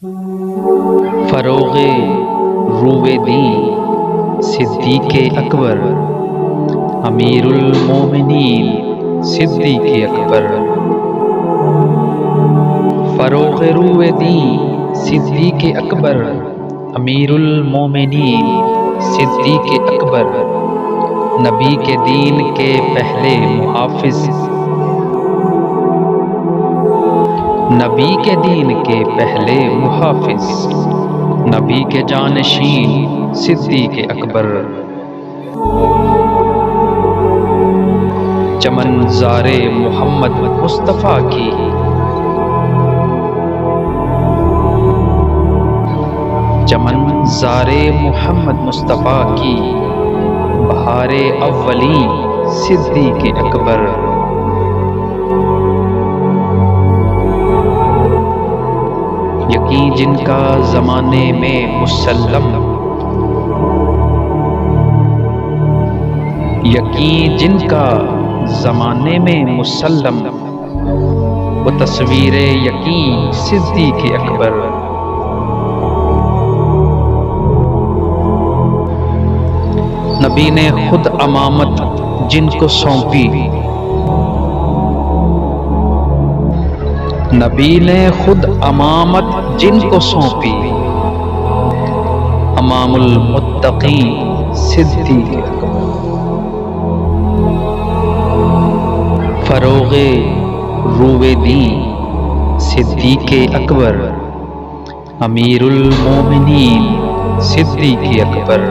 فروغ روے دین صدیق اکبر، امیر المومنین صدیق اکبر۔ فروغ روے دین صدیق اکبر، امیر المومنین صدیق اکبر، نبی کے دین کے پہلے محافظ، نبی کے دین کے پہلے محافظ، نبی کے جانشین صدیق اکبر۔ چمن زار محمد مصطفیٰ کی، چمن زار محمد مصطفیٰ کی، بہار اولین صدیق اکبر۔ یقین جن کا زمانے میں مسلم، یقین جن کا زمانے میں مسلم، وہ تصویر یقین صدیق اکبر۔ نبی نے خود امامت جن کو سونپی، نبی نے خود امامت جن کو سونپی، امام المتقین صدیق اکبر۔ فروغ روے دین صدیق اکبر، امیر المومنین صدیق اکبر۔